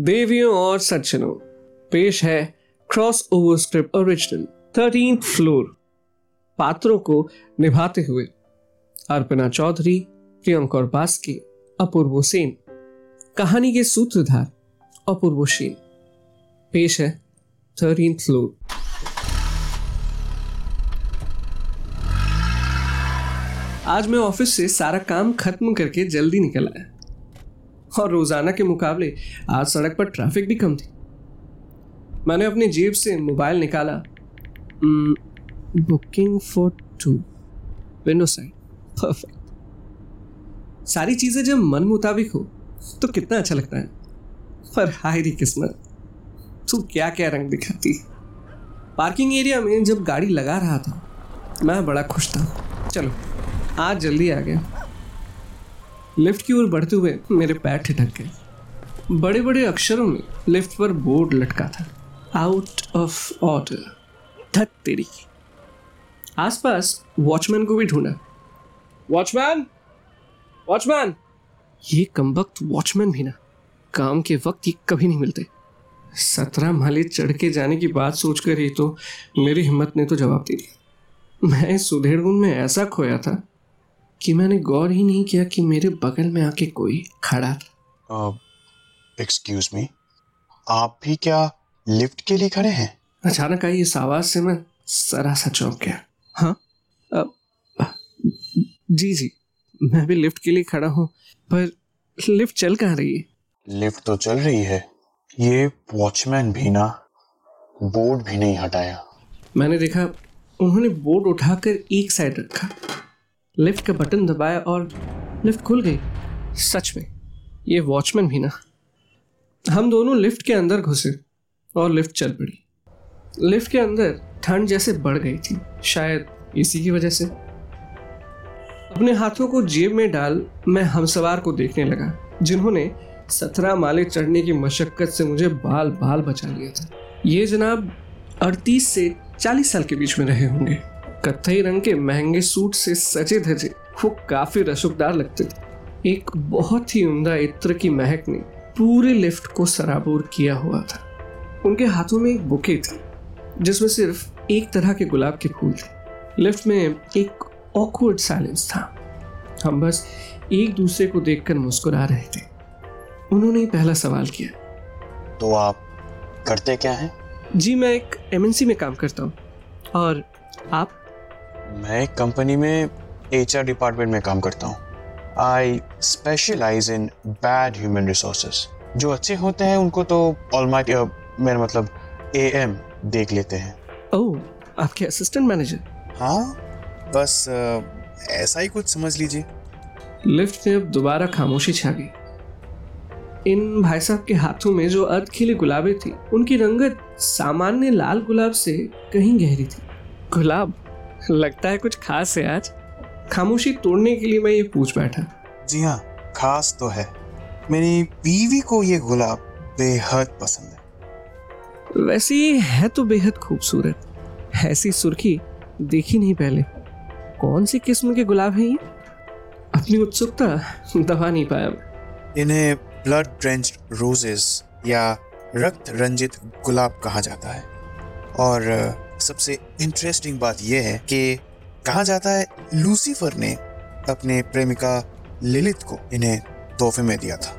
देवियों और सज्जनों, पेश है cross over script original 13th floor. पात्रों को निभाते हुए अर्पणा चौधरी, प्रियंका बास्की, अपूर्व सेन। कहानी के सूत्रधार अपूर्व सेन। पेश है 13th फ्लोर। आज मैं ऑफिस से सारा काम खत्म करके जल्दी निकल आया और रोजाना के मुकाबले आज सड़क पर ट्रैफिक भी कम थी। मैंने अपनी जेब से मोबाइल निकाला। Booking for 2 window side, perfect. सारी चीजें जब मन मुताबिक हो तो कितना अच्छा लगता है। पर हाय री किस्मत, तू क्या क्या रंग दिखाती। पार्किंग एरिया में जब गाड़ी लगा रहा था मैं बड़ा खुश था। चलो आज जल्दी आ गया। लिफ्ट की ओर बढ़ते हुए मेरे पैर ठिठक गए। बड़े बड़े अक्षरों में लिफ्ट पर बोर्ड लटका था, आउट ऑफ ऑर्डर। धत तेरी। आसपास वॉचमैन को भी ढूंढा। Watchman, watchman. ये कमबख्त वॉचमैन भी ना काम के वक्त ये कभी नहीं मिलते। 17 माले चढ़ के जाने की बात सोचकर ही तो मेरी हिम्मत ने तो जवाब दे दिया। मैं सुधेड़गुन में ऐसा खोया था कि मैंने गौर ही नहीं किया कि मेरे बगल में आके कोई खड़ा था। एक्सक्यूज मी, आप भी क्या लिफ्ट के लिए खड़े हैं? अचानक आई इस आवाज से मैं जरा सा चौंक गया। हाँ, जी, मैं भी लिफ्ट के लिए खड़ा हूँ, पर लिफ्ट चल कहाँ रही है? लिफ्ट तो चल रही है, ये वॉचमैन भी ना बोर्ड भी नहीं हटाया। मैंने देखा उन्होंने बोर्ड उठाकर एक साइड रखा, लिफ्ट का बटन दबाया और लिफ्ट खुल गई। सच में ये वॉचमैन भी ना। हम दोनों लिफ्ट के अंदर घुसे और लिफ्ट चल पड़ी। लिफ्ट के अंदर ठंड जैसे बढ़ गई थी, शायद इसी की वजह से। अपने हाथों को जेब में डाल मैं हमसवार को देखने लगा, जिन्होंने 17 माले चढ़ने की मशक्कत से मुझे बाल बाल बचा लिया था। ये जनाब 38 से 40 साल के बीच में रहे होंगे। कत्थई रंग के महंगे सूट से सजे धजे वो काफी रसूखदार लगते थे। एक बहुत ही उम्दा इत्र की महक ने पूरे लिफ्ट को सराबोर किया हुआ था। उनके हाथों में एक बुके थी जिसमें सिर्फ एक तरह के गुलाब के फूल थे। लिफ्ट में एक ऑकवर्ड साइलेंस था। हम बस एक दूसरे को देखकर मुस्कुरा रहे थे। उन्होंने पहला सवाल किया, तो आप करते क्या हैं? जी, मैं एक MNC में काम करता हूँ। और आप? मैं एक कंपनी में HR डिपार्टमेंट में काम करता हूँ। I specialize in bad human resources. जो अच्छे होते हैं उनको तो ऑलमाइटी, मेरा मतलब AM देख लेते हैं। ओह, आपके असिस्टेंट मैनेजर? हाँ, बस ऐसा ही कुछ समझ लीजिए। लिफ्ट में अब दोबारा खामोशी छा गई। इन भाई साहब के हाथों में जो अर्ध खिली गुलाबें थी, उनकी रंगत सामान्य लाल गुलाब से कहीं गहरी थी। गुलाब? लगता है कुछ खास है आज। खामोशी तोड़ने के लिए मैं ये पूछ बैठा। जी हाँ, खास तो है। मेरी बीवी को ये गुलाब बेहद पसंद है। वैसे ये है तो बेहद खूबसूरत। ऐसी सुर्खी देखी नहीं पहले। कौन सी किस्म के गुलाब हैं ये? अपनी उत्सुकता दबा नहीं पाया मैं। इन्हें ब्लड ड्रेंच्ड रोजेस या रक्त रंजित गुलाब कहा जाता है। और सबसे इंटरेस्टिंग बात यह है कि कहा जाता है लूसीफर ने अपने प्रेमिका लिलित को इन्हें तोहफे में दिया था।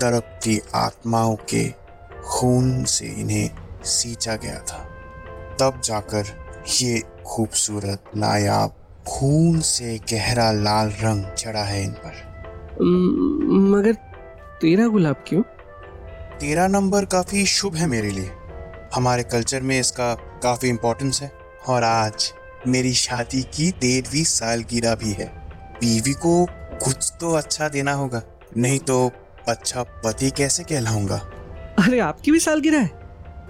तड़पती आत्माओं के खून से इन्हें सींचा गया था, तब जाकर ये खूबसूरत नायाब खून से गहरा लाल रंग चढ़ा है इन पर। मगर 13 गुलाब क्यों? 13 नंबर काफी शुभ है मेरे लिए। हमारे कल्चर में इसका काफी इम्पोर्टेंस है। और आज मेरी शादी की 13वीं सालगिरह भी है। बीवी को कुछ तो अच्छा देना होगा, नहीं तो अच्छा पति कैसे कहलाऊंगा। अरे आपकी भी सालगिरह है?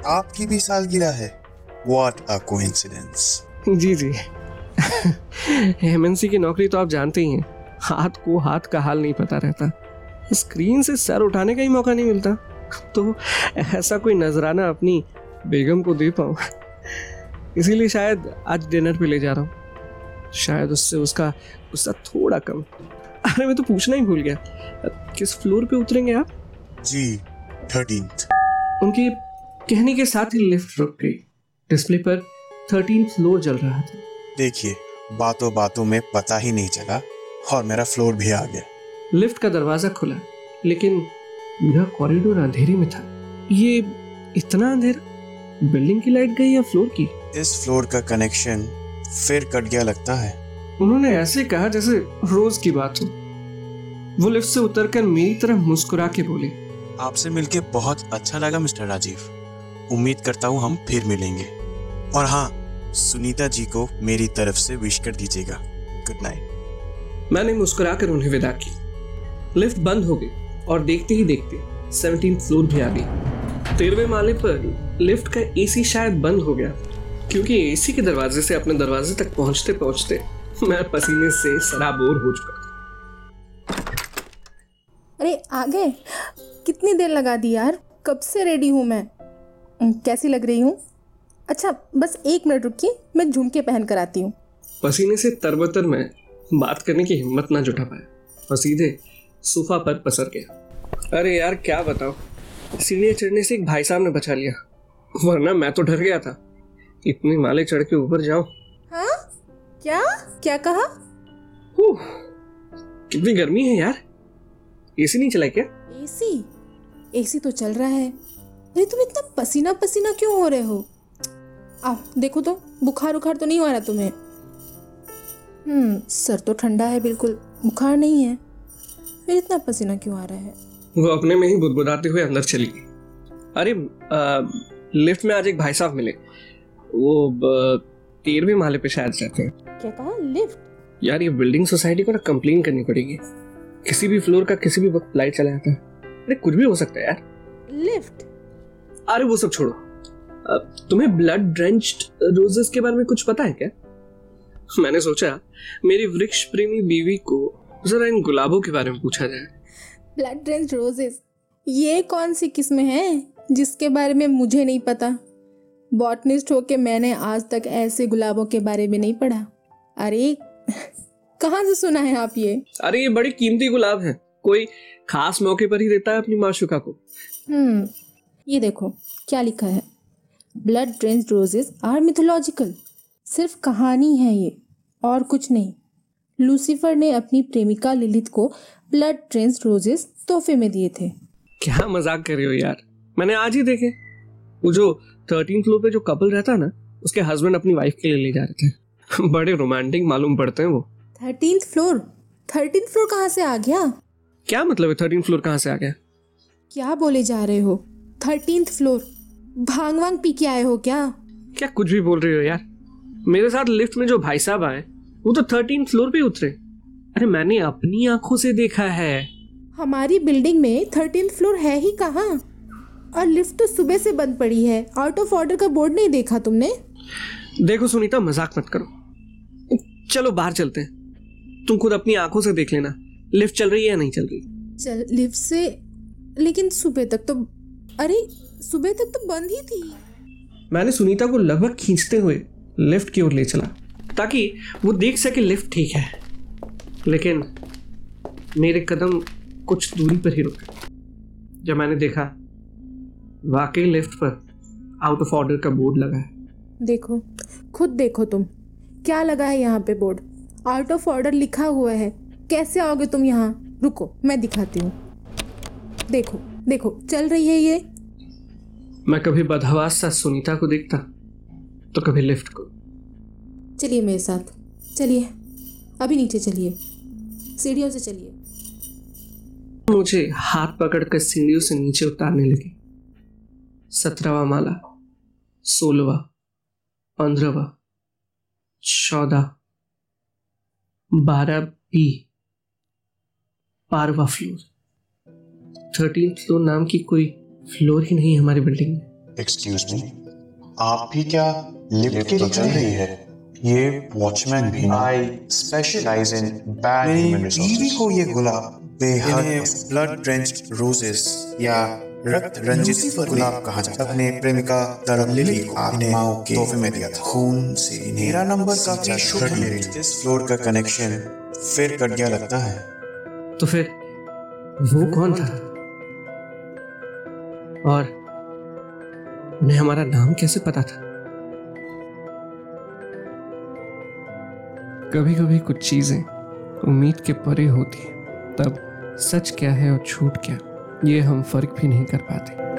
आपकी भी सालगिरह है। What a coincidence। Ji MNC की नौकरी तो आप जानते ही हैं, हाथ को हाथ का हाल नहीं पता रहता। स्क्रीन से सर उठाने का ही मौका नहीं मिलता, तो ऐसा कोई नजराना अपनी बेगम को दे पाऊं। इसीलिए शायद आज डिनर पे ले जा रहा हूँ। शायद उससे उसका गुस्सा थोड़ा कम। अरे मैं तो पूछना ही भूल गया, किस फ्लोर पे उतरेंगे आप? जी, 13th। उनके कहने के साथ ही लिफ्ट रुक गई। डिस्प्ले पर 13th फ्लोर जल रहा था। देखिए, बातों बातों में पता ही नहीं चला और मेरा फ्लोर भी आ गया। लिफ्ट का दरवाजा खुला, लेकिन पूरा कॉरिडोर अंधेरे में था। ये इतना अंधेरा, बिल्डिंग की लाइट गई या फ्लोर की? इस फ्लोर का कनेक्शन फिर कट गया लगता है। उन्होंने ऐसे कहा जैसे रोज की बात हो। वो लिफ्ट से उतरकर मेरी तरफ मुस्कुरा के बोले, आपसे मिलके बहुत अच्छा लगा मिस्टर राजीव। उम्मीद करता हूँ हम फिर मिलेंगे। और हाँ, सुनीता जी को मेरी तरफ से विश कर दीजिएगा। Good night. मैंने मुस्कुरा कर उन्हें विदा की। लिफ्ट बंद हो गई और देखते ही देखते 17th फ्लोर भी आ गई। 13वें माले पर लिफ्ट का एसी शायद बंद हो गया, क्योंकि एसी के दरवाजे से अपने दरवाजे तक पहुंचते पहुंचते मैं पसीने से सराबोर हो चुका था। अरे आ गए? कितनी देर लगा दी यार, कब से रेडी हूँ मैं। कैसी लग रही हूँ? अच्छा बस 1 मिनट रुकिए, मैं झुमके पहन कर आती हूँ। पसीने से तरबतर में बात करने की हिम्मत ना जुटा पाया और सीधे सोफा पर पसर गया। अरे यार क्या बताओ, सीढ़ियाँ चढ़ने से एक भाई साहब ने बचा लिया, वरना मैं तो डर गया था। इतने माले चढ़ के ऊपर जाऊं। हाँ? क्या क्या कहा? कितनी गर्मी है यार, एसी नहीं चला क्या? एसी तो चल रहा है। अरे तुम इतना पसीना पसीना क्यों हो रहे हो? आओ देखो तो, बुखार उखार तो नहीं हो रहा तुम्हें? सर तो ठंडा है बिल्कुल, बुखार नहीं है, फिर इतना पसीना क्यों आ रहा है? वो अपने में ही बुदबुदाते हुए अंदर चली गई। अरे लिफ्ट में आज एक भाई साहब मिले, वो 13वें माले पे शायद रहते हैं। क्या कहा? लिफ्ट? यार ये बिल्डिंग सोसाइटी को ना कंप्लेन करनी पड़ेगी। किसी भी फ्लोर का किसी भी वक्त लाइट चला जाता है। अरे कुछ भी हो सकता है यार। लिफ्ट? अरे वो सब छोड़ो, तुम्हें ब्लड ड्रेंच्ड रोजेस के बारे में कुछ पता है क्या? मैंने सोचा मेरी वृक्ष प्रेमी बीवी को जरा इन गुलाबों के बारे में पूछा जाए। Blood drenched roses? ये कौन सी किस्में हैं जिसके बारे में मुझे नहीं पता? बॉटनिस्ट होके मैंने आज तक ऐसे गुलाबों के बारे में नहीं पढ़ा। अरे कहाँ से सुना है आप ये? अरे ये बड़ी कीमती गुलाब है, कोई खास मौके पर ही देता है अपनी माशूका को। ये देखो क्या लिखा है, blood drenched roses are mythological. सिर्फ कहानी है ये, और कुछ नहीं। लूसीफर ने अपनी प्रेमिका लिलिथ को ब्लड ड्रेंच्ड रोजेस तोहफे में दिए थे। क्या मजाक कर रहे हो यार, मैंने आज ही देखे। वो जो 13th फ्लोर पे जो कपल रहता ना, उसके हस्बैंड अपनी वाइफ के लिए ले जा रहे थे। बड़े रोमांटिक मालूम पड़ते हैं वो। 13th floor? 13th फ्लोर कहाँ से आ गया? क्या मतलब है 13th फ्लोर कहाँ से आ गया? क्या बोले जा रहे हो? 13th floor? भांग वांग पी के आए हो क्या? क्या कुछ भी बोल रहे हो यार। मेरे साथ लिफ्ट में जो भाई साहब आए वो तो 13th फ्लोर पे उतरे। अरे मैंने अपनी आंखों से देखा है। हमारी बिल्डिंग में 13th फ्लोर है ही कहाँ? और लिफ्ट तो सुबह से बंद पड़ी है। आउट ऑफ ऑर्डर का बोर्ड नहीं देखा तुमने? देखो सुनीता, मजाक मत करो, चलो बाहर चलते हैं। तुम खुद अपनी आंखों से देख लेना, लिफ्ट चल रही है या नहीं चल रही। चल लिफ्ट से, लेकिन सुबह तक तो, अरे सुबह तक तो बंद ही थी। मैंने सुनीता को लगभग खींचते हुए लिफ्ट की ओर ले चला ताकि वो देख सके लिफ्ट ठीक है, लेकिन मेरे कदम कुछ दूरी पर ही रुके। जब मैंने देखा वाकई लिफ्ट पर आउट ऑफ ऑर्डर का बोर्ड लगा है। देखो, खुद देखो तुम, क्या लगा है यहाँ पे बोर्ड? आउट ऑफ ऑर्डर लिखा हुआ है। कैसे आओगे तुम यहाँ? रुको मैं दिखाती हूँ। देखो देखो, चल रही है ये। मैं कभी बदहवास सा सुनीता को देखता तो कभी लिफ्ट को। चलिए मेरे साथ, चलिए अभी नीचे चलिए, सीढ़ियों से चलिए। मुझे हाथ पकड़कर सीढ़ियों से नीचे उतारने लगी। 17वां माला, 16वां, 15वां, 14, 12B, 12वां फ्लोर। 13th फ्लोर नाम की कोई फ्लोर ही नहीं हमारी बिल्डिंग में। एक्सक्यूज मी, आप भी क्या लिफ्ट के लिए चल रही है? ये वॉचमैन भी I specialize in bad human resources को ये गुलाब बेहद ब्लड ड्रेंच्ड रोजेस या रक्त रंजित गुलाब कहा जाता है। अपने प्रेमिका तरफ लिली को अपने माओ के तोहफे में दिया था। खून से मेरा नंबर काफी शुभ है। इस फ्लोर का कनेक्शन फिर कट गया लगता है। तो फिर वो कौन था? और उन्हें हमारा नाम कैसे पता था? कभी कभी कुछ चीजें उम्मीद के परे होती हैं, तब सच क्या है और झूठ क्या, ये हम फर्क भी नहीं कर पाते।